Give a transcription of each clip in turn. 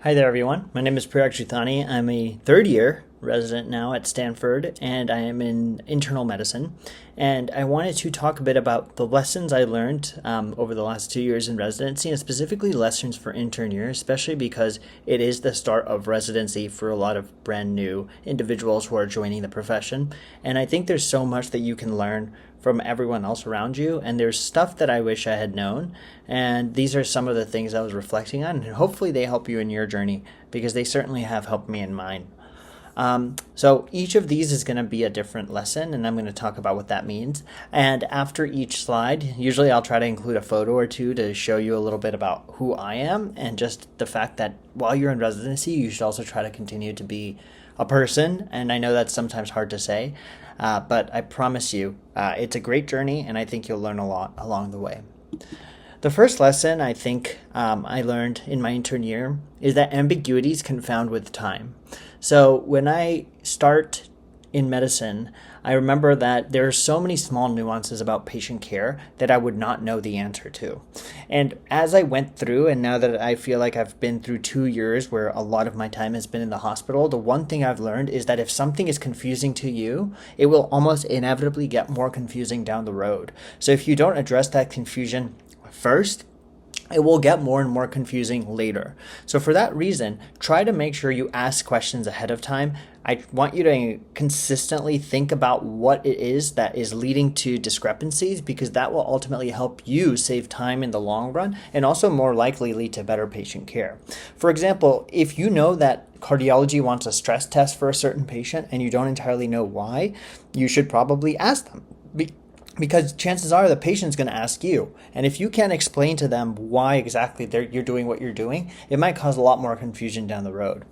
Hi there, everyone. My name is Priyak Juthani. I'm a third year resident now at Stanford, and I am in internal medicine. And I wanted to talk a bit about the lessons I learned over the last 2 years in residency, and specifically lessons for intern year, especially because it is the start of residency for a lot of brand new individuals who are joining the profession. And I think there's so much that you can learn from everyone else around you, and there's stuff that I wish I had known, and these are some of the things I was reflecting on, and hopefully they help you in your journey, because they certainly have helped me in mine. So each of these is going to be a different lesson, and I'm going to talk about what that means. And after each slide, usually I'll try to include a photo or two to show you a little bit about who I am, and just the fact that while you're in residency, you should also try to continue to be a person. And I know that's sometimes hard to say, but I promise you, it's a great journey, and I think you'll learn a lot along the way. The first lesson I think I learned in my intern year is that ambiguities confound with time. So when I start in medicine, I remember that there are so many small nuances about patient care that I would not know the answer to. And as I went through, and now that I feel like I've been through 2 years where a lot of my time has been in the hospital, the one thing I've learned is that if something is confusing to you, it will almost inevitably get more confusing down the road. So if you don't address that confusion first, it will get more and more confusing later. So for that reason, try to make sure you ask questions ahead of time. I want you to consistently think about what it is that is leading to discrepancies, because that will ultimately help you save time in the long run and also more likely lead to better patient care. For example, if you know that cardiology wants a stress test for a certain patient and you don't entirely know why, you should probably ask them. Because chances are the patient's going to ask you. And if you can't explain to them why exactly you're doing what you're doing, it might cause a lot more confusion down the road.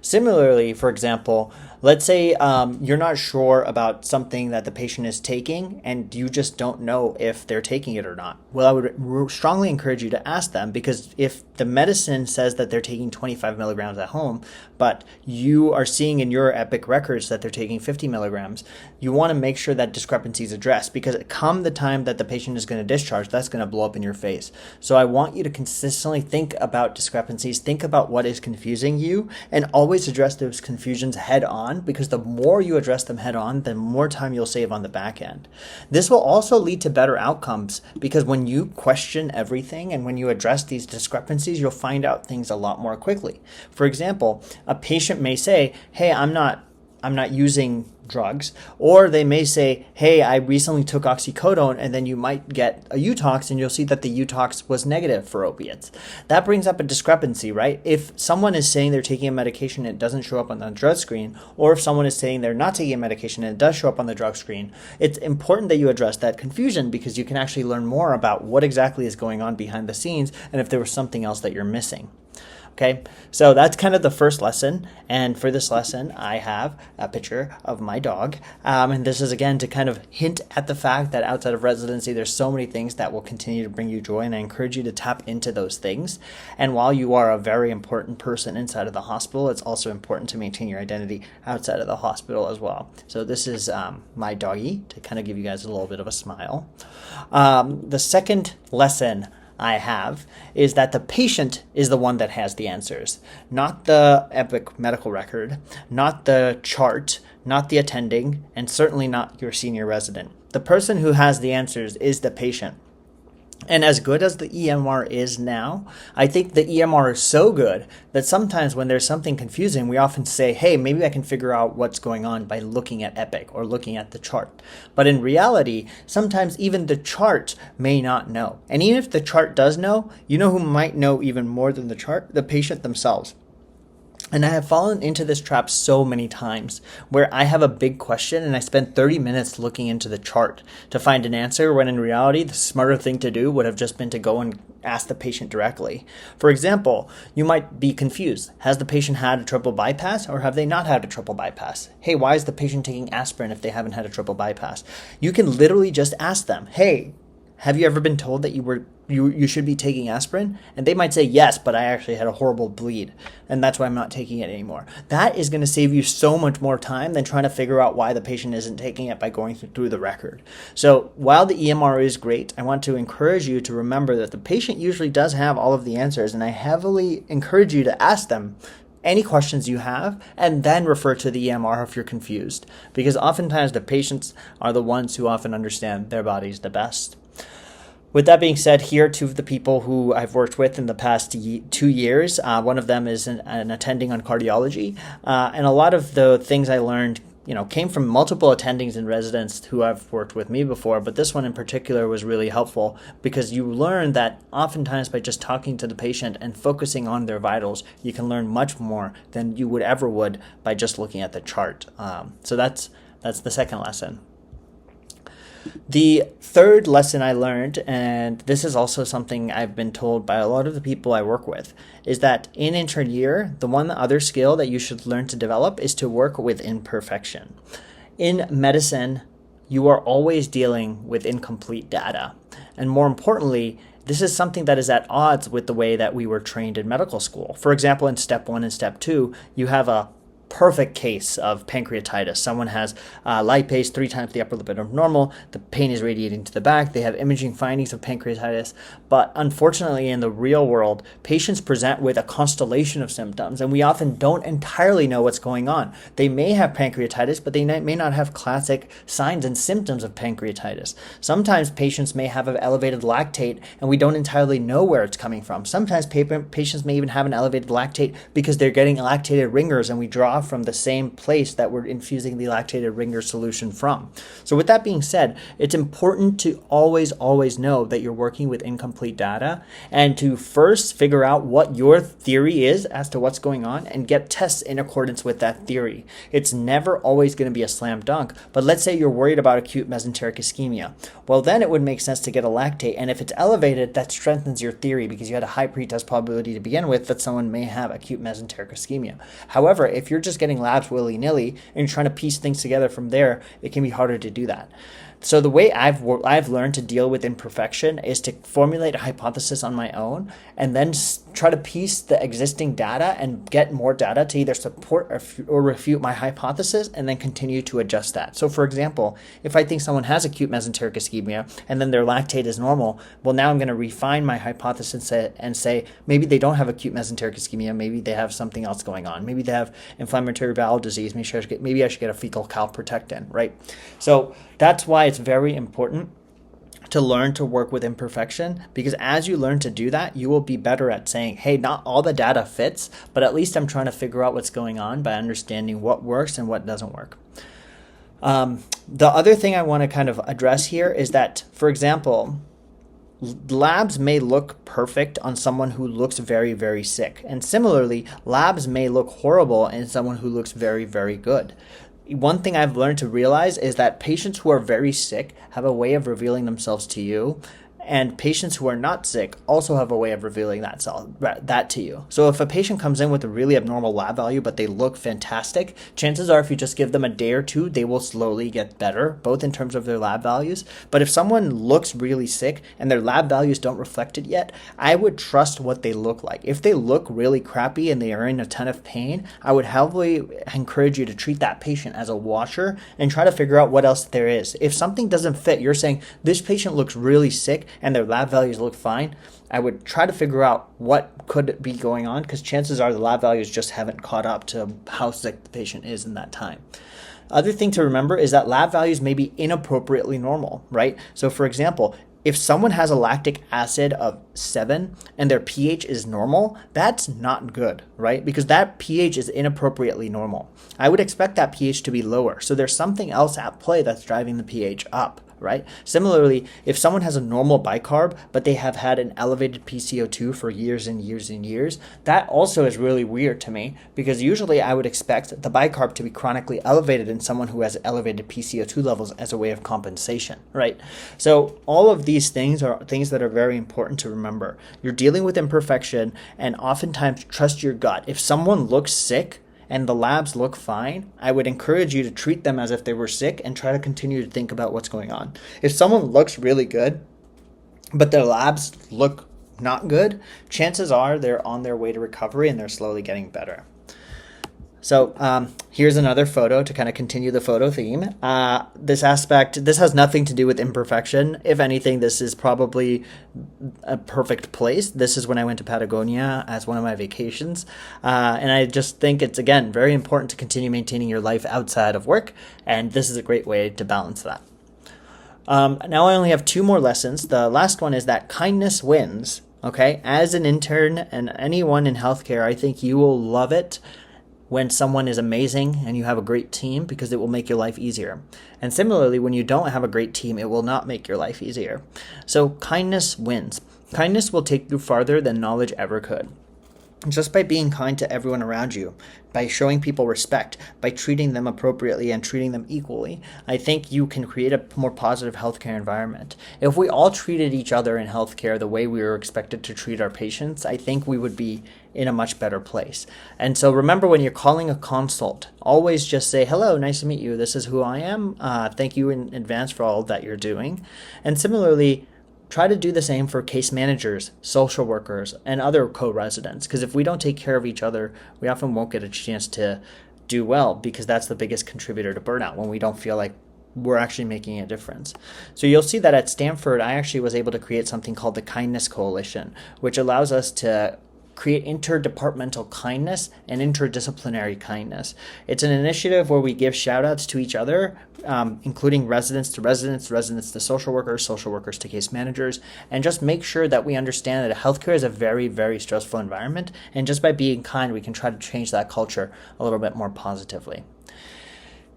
Similarly, for example, let's say you're not sure about something that the patient is taking and you just don't know if they're taking it or not. Well, I would strongly encourage you to ask them, because if the medicine says that they're taking 25 milligrams at home, but you are seeing in your Epic records that they're taking 50 milligrams, you want to make sure that discrepancy is addressed, because come the time that the patient is going to discharge, that's going to blow up in your face. So I want you to consistently think about discrepancies, think about what is confusing you, and always address those confusions head on, because the more you address them head on, the more time you'll save on the back end. This will also lead to better outcomes, because when you question everything and when you address these discrepancies, you'll find out things a lot more quickly. For example, a patient may say, hey, I'm not using drugs, or they may say, hey, I recently took oxycodone, and then you might get a Utox and you'll see that the Utox was negative for opiates. That brings up a discrepancy, right? If someone is saying they're taking a medication and it doesn't show up on the drug screen, or if someone is saying they're not taking a medication and it does show up on the drug screen, it's important that you address that confusion, because you can actually learn more about what exactly is going on behind the scenes and if there was something else that you're missing. Okay, so that's kind of the first lesson. And for this lesson, I have a picture of my dog. And this is, again, to kind of hint at the fact that outside of residency, there's so many things that will continue to bring you joy. And I encourage you to tap into those things. And while you are a very important person inside of the hospital, it's also important to maintain your identity outside of the hospital as well. So this is my doggy, to kind of give you guys a little bit of a smile. The second lesson I have is that the patient is the one that has the answers, not the Epic medical record, not the chart, not the attending, and certainly not your senior resident. The person who has the answers is the patient. And as good as the EMR is now, I think the EMR is so good that sometimes when there's something confusing, we often say, hey, maybe I can figure out what's going on by looking at Epic or looking at the chart. But in reality, sometimes even the chart may not know. And even if the chart does know, you know who might know even more than the chart? The patient themselves. And I have fallen into this trap so many times, where I have a big question and I spend 30 minutes looking into the chart to find an answer, when in reality, the smarter thing to do would have just been to go and ask the patient directly. For example, you might be confused. Has the patient had a triple bypass, or have they not had a triple bypass? Hey, why is the patient taking aspirin if they haven't had a triple bypass? You can literally just ask them, hey, have you ever been told that you you should be taking aspirin, and they might say yes, but I actually had a horrible bleed and that's why I'm not taking it anymore. That is going to save you so much more time than trying to figure out why the patient isn't taking it by going through the record. So while the EMR is great, I want to encourage you to remember that the patient usually does have all of the answers, and I heavily encourage you to ask them any questions you have and then refer to the EMR if you're confused, because oftentimes the patients are the ones who often understand their bodies the best. With that being said, here are two of the people who I've worked with in the past 2 years. One of them is an attending on cardiology, and a lot of the things I learned came from multiple attendings and residents who have worked with me before, but this one in particular was really helpful because you learn that oftentimes by just talking to the patient and focusing on their vitals, you can learn much more than you would by just looking at the chart. So that's the second lesson. The third lesson I learned, and this is also something I've been told by a lot of the people I work with, is that in intern year, the one other skill that you should learn to develop is to work with imperfection. In medicine, you are always dealing with incomplete data. And more importantly, this is something that is at odds with the way that we were trained in medical school. For example, in step 1 and step 2, you have a perfect case of pancreatitis. Someone has lipase 3 times the upper limit of normal. The pain is radiating to the back. They have imaging findings of pancreatitis. But unfortunately, in the real world, patients present with a constellation of symptoms, and we often don't entirely know what's going on. They may have pancreatitis, but they may not have classic signs and symptoms of pancreatitis. Sometimes patients may have an elevated lactate, and we don't entirely know where it's coming from. Sometimes patients may even have an elevated lactate because they're getting lactated ringers, and we draw from the same place that we're infusing the lactated ringer solution from. So with that being said, it's important to always know that you're working with incomplete data and to first figure out what your theory is as to what's going on and get tests in accordance with that theory. It's never always going to be a slam dunk, but let's say you're worried about acute mesenteric ischemia. Well, then it would make sense to get a lactate, and if it's elevated, that strengthens your theory because you had a high pretest probability to begin with that someone may have acute mesenteric ischemia. However, if you're just getting labs willy-nilly and you're trying to piece things together from there, it can be harder to do that. So the way I've learned to deal with imperfection is to formulate a hypothesis on my own and then try to piece the existing data and get more data to either support or refute my hypothesis and then continue to adjust that. So for example, if I think someone has acute mesenteric ischemia and then their lactate is normal, well, now I'm going to refine my hypothesis and say maybe they don't have acute mesenteric ischemia, maybe they have something else going on. Maybe they have inflammatory bowel disease, maybe I should get a fecal calprotectin, right? So that's why it's very important to learn to work with imperfection, because as you learn to do that, you will be better at saying, hey, not all the data fits, but at least I'm trying to figure out what's going on by understanding what works and what doesn't work. The other thing I want to kind of address here is that, for example, labs may look perfect on someone who looks very, very sick. And similarly, labs may look horrible in someone who looks very, very good. One thing I've learned to realize is that patients who are very sick have a way of revealing themselves to you, and patients who are not sick also have a way of revealing that to you. So if a patient comes in with a really abnormal lab value, but they look fantastic, chances are if you just give them a day or two, they will slowly get better, both in terms of their lab values. But if someone looks really sick and their lab values don't reflect it yet, I would trust what they look like. If they look really crappy and they are in a ton of pain, I would heavily encourage you to treat that patient as a washer and try to figure out what else there is. If something doesn't fit, you're saying this patient looks really sick and their lab values look fine, I would try to figure out what could be going on, because chances are the lab values just haven't caught up to how sick the patient is in that time. Other thing to remember is that lab values may be inappropriately normal, right? So for example, if someone has a lactic acid of 7 and their pH is normal, that's not good, right? Because that pH is inappropriately normal. I would expect that pH to be lower. So there's something else at play that's driving the pH up, right? Similarly, if someone has a normal bicarb, but they have had an elevated PCO2 for years and years and years, that also is really weird to me, because usually I would expect the bicarb to be chronically elevated in someone who has elevated PCO2 levels as a way of compensation, right? So all of these things are things that are very important to remember. You're dealing with imperfection, and oftentimes trust your gut. If someone looks sick and the labs look fine, I would encourage you to treat them as if they were sick and try to continue to think about what's going on. If someone looks really good but their labs look not good, chances are they're on their way to recovery and they're slowly getting better. So here's another photo to kind of continue the photo theme. This has nothing to do with imperfection. If anything, this is probably a perfect place. This is when I went to Patagonia as one of my vacations. And I just think it's, again, very important to continue maintaining your life outside of work. And this is a great way to balance that. Now I only have 2 more lessons. The last one is that kindness wins. Okay, as an intern and anyone in healthcare, I think you will love it when someone is amazing and you have a great team, because it will make your life easier. And similarly, when you don't have a great team, it will not make your life easier. So kindness wins. Kindness will take you farther than knowledge ever could. Just by being kind to everyone around you, by showing people respect, by treating them appropriately and treating them equally, I think you can create a more positive healthcare environment. If we all treated each other in healthcare the way we were expected to treat our patients, I think we would be in a much better place. And so remember, when you're calling a consult, always just say, hello, nice to meet you. This is who I am. Thank you in advance for all that you're doing. And similarly, try to do the same for case managers, social workers, and other co-residents, because if we don't take care of each other, we often won't get a chance to do well, because that's the biggest contributor to burnout, when we don't feel like we're actually making a difference. So you'll see that at Stanford, I actually was able to create something called the Kindness Coalition, which allows us to create interdepartmental kindness and interdisciplinary kindness. It's an initiative where we give shout outs to each other, including residents to residents, residents to social workers to case managers, and just make sure that we understand that healthcare is a very, very stressful environment. And just by being kind, we can try to change that culture a little bit more positively.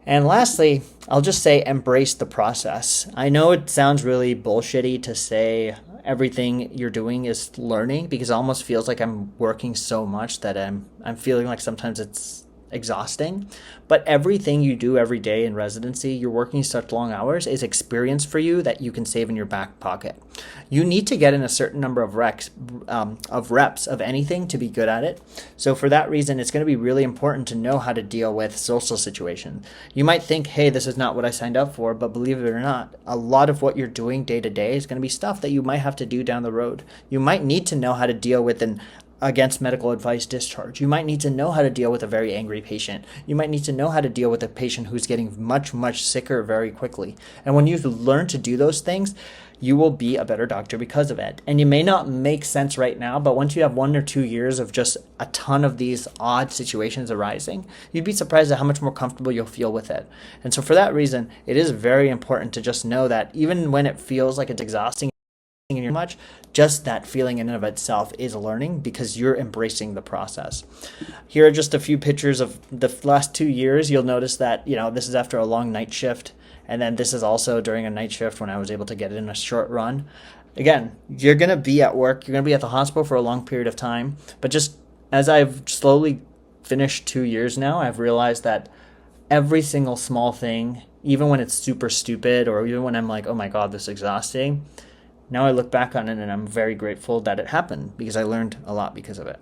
And lastly, I'll just say embrace the process. I know it sounds really bullshitty to say everything you're doing is learning, because it almost feels like I'm working so much that I'm feeling like sometimes it's exhausting. But everything you do every day in residency, you're working such long hours, is experience for you that you can save in your back pocket. You need to get in a certain number of reps of anything to be good at it. So for that reason, it's going to be really important to know how to deal with social situations. You might think, hey, this is not what I signed up for, but believe it or not, a lot of what you're doing day to day is going to be stuff that you might have to do down the road. You might need to know how to deal with against medical advice discharge. You might need to know how to deal with a very angry patient. You might need to know how to deal with a patient who's getting much, much sicker very quickly. And when you learn to do those things, you will be a better doctor because of it. And you may not make sense right now, but once you have 1 or 2 years of just a ton of these odd situations arising, you'd be surprised at how much more comfortable you'll feel with it. And so for that reason, it is very important to just know that even when it feels like it's exhausting much, just that feeling in and of itself is learning, because you're embracing the process. Here are just a few pictures of the last 2 years. You'll notice that, this is after a long night shift, and then this is also during a night shift when I was able to get it in a short run. Again, you're going to be at work, you're going to be at the hospital for a long period of time, but just as I've slowly finished 2 years now, I've realized that every single small thing, even when it's super stupid, or even when I'm like, oh my God, this is exhausting, now I look back on it and I'm very grateful that it happened, because I learned a lot because of it.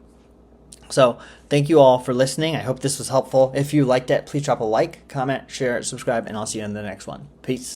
So thank you all for listening. I hope this was helpful. If you liked it, please drop a like, comment, share, subscribe, and I'll see you in the next one. Peace.